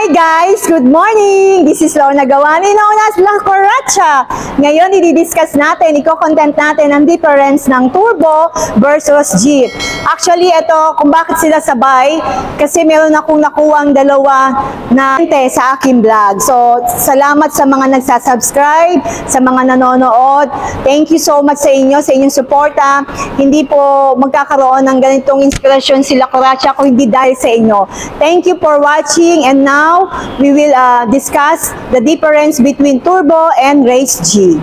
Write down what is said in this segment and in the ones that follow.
Hi guys! Good morning! This is Lorna Gawani, known as La Coracha. Ngayon, i-discuss natin, i-content natin ang difference ng turbo versus Jeep. Actually, ito, kung bakit sila sabay, kasi meron akong nakuwang dalawa na sa aking vlog. So, salamat sa mga nagsasubscribe, sa mga nanonood. Thank you so much sa inyo, sa inyong suporta. Hindi po magkakaroon ng ganitong inspirasyon si La Coracha kung hindi dahil sa inyo. Thank you for watching, and now we will discuss the difference between turbo and race G.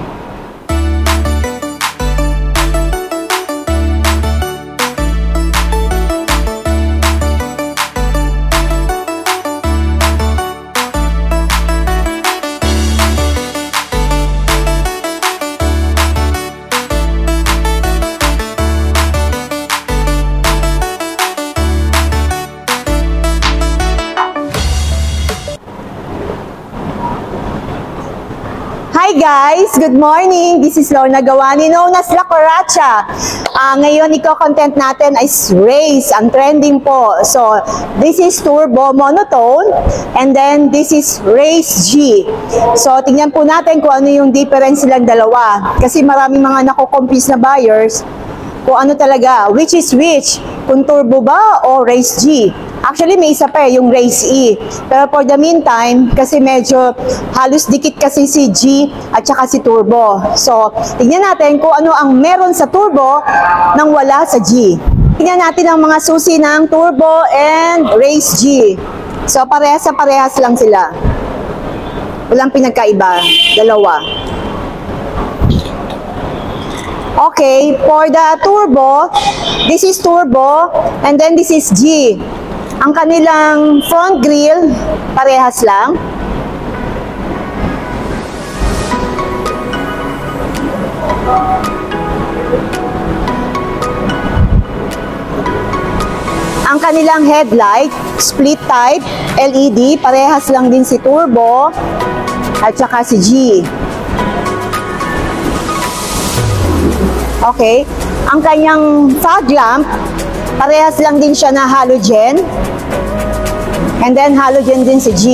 Hi guys! Good morning! This is Lorna Gawani, known as La Coracha. Ngayon, i-content natin is race, ang trending po. So, this is turbo monotone, and then this is race G. So, tingnan po natin kung ano yung difference silang dalawa. Kasi maraming mga nako-confuse na buyers kung ano talaga, which is which, kung turbo ba o race G. Actually, may isa pa yung race E. Pero for the meantime, kasi medyo halos dikit kasi si G at saka si turbo. So, tignan natin kung ano ang meron sa turbo nang wala sa G. Tignan natin ang mga susi ng turbo and race G. So, parehas lang sila. Walang pinagkaiba. Dalawa. Okay, for the turbo, this is turbo, and then this is G. Ang kanilang front grille, parehas lang. Ang kanilang headlight, split type, LED, parehas lang din si turbo at saka si G. Okay, ang kanyang fog lamp, parehas lang din siya na halogen. And then halogen din si G.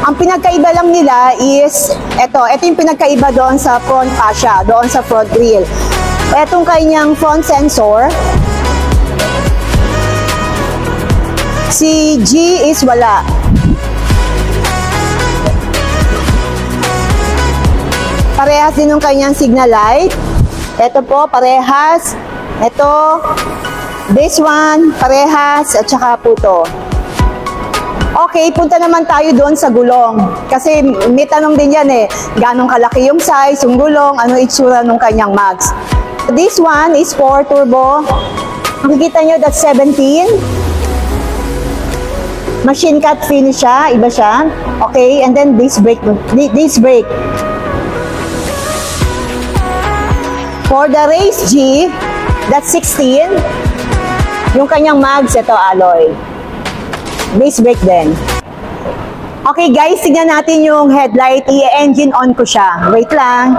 Ang pinagkaiba lang nila is, ito yung pinagkaiba doon sa front fascia, doon sa front grille. Etong kanyang front sensor, si G is wala. Parehas din yung kanyang signal light. Ito po, parehas. Ito, this one, parehas, at saka po to. Okay, punta naman tayo doon sa gulong. Kasi may tanong din yan eh, ganong kalaki yung size, yung gulong, ano itsura ng kanyang mags. This one is for turbo. Makikita nyo, that's 17. Machine cut finish siya, iba siya. Okay, and then this brake. For the race G, that's 16. Yung kanyang mags, ito alloy. Base brake din. Okay guys, tignan natin yung headlight. I-engine on ko siya. Wait lang.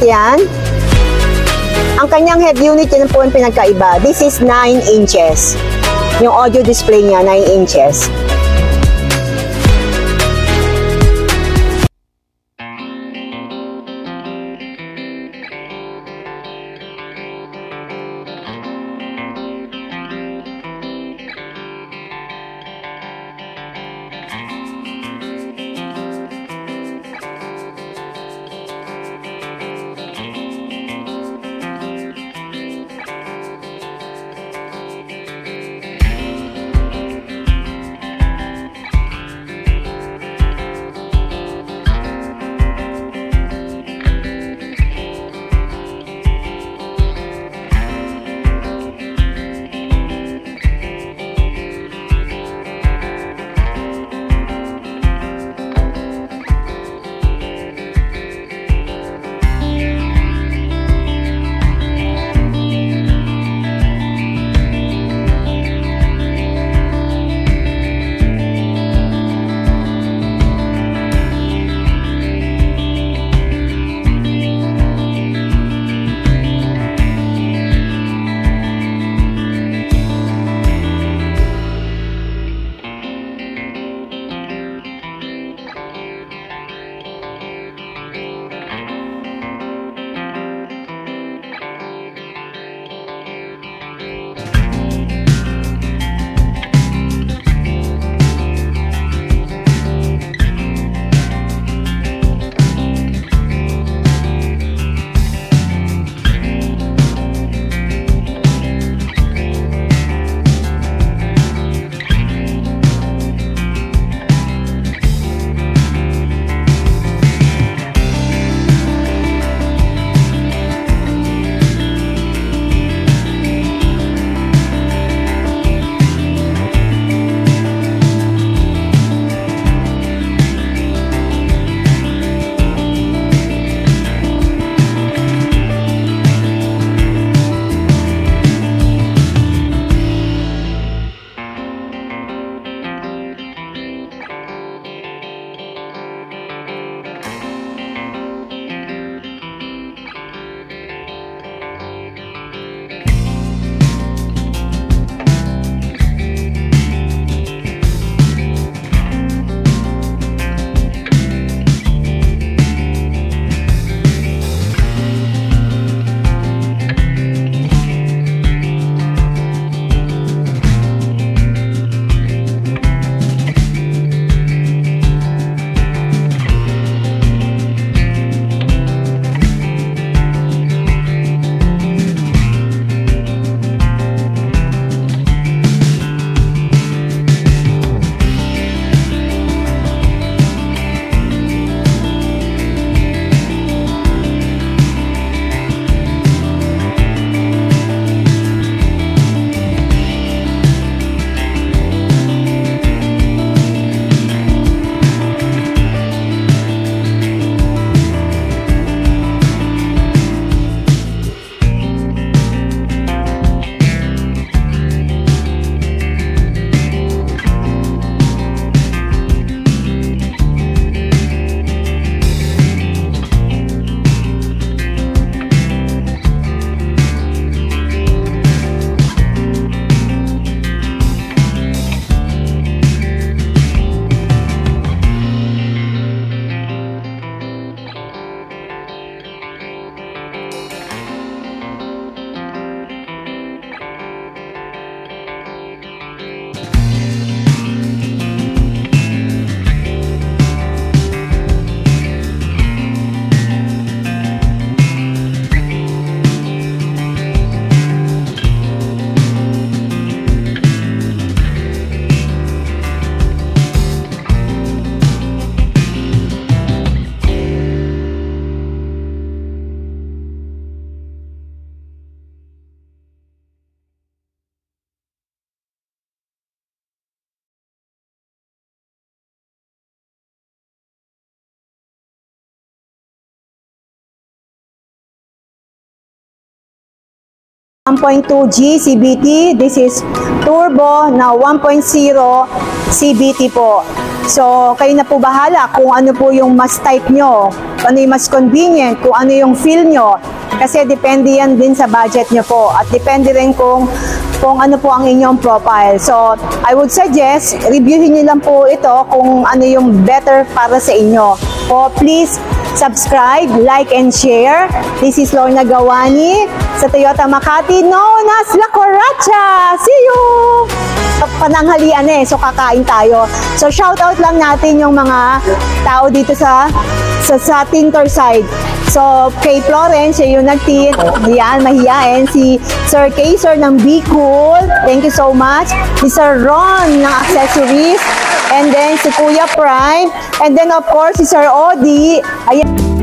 yan. Ang kanyang head unit, yan po ang pinagkaiba. This is 9 inches. Yung audio display niya, 9 inches. .2G CVT, this is turbo na 1.0 CVT po. So, kayo na po bahala kung ano po yung mas type nyo, kung ano yung mas convenient, kung ano yung feel nyo. Kasi depende yan din sa budget nyo po. At depende rin kung ano po ang inyong profile. So, I would suggest, reviewin nyo lang po ito kung ano yung better para sa inyo. So, please subscribe, like, and share. This is Lorna Gawani sa Toyota Makati, known as La Coracha. See you! Pananghalian so kakain tayo. So, shoutout lang natin yung mga tao dito sa tinter side. So, kay Florence, siya yung nag-tint. Yan, mahiyain. Si Sir K, Sir ng Be Cool. Thank you so much. Si Sir Ron ng Accessories. And then, si Kuya Prime. And then, of course, si Sir Odi. Ayan.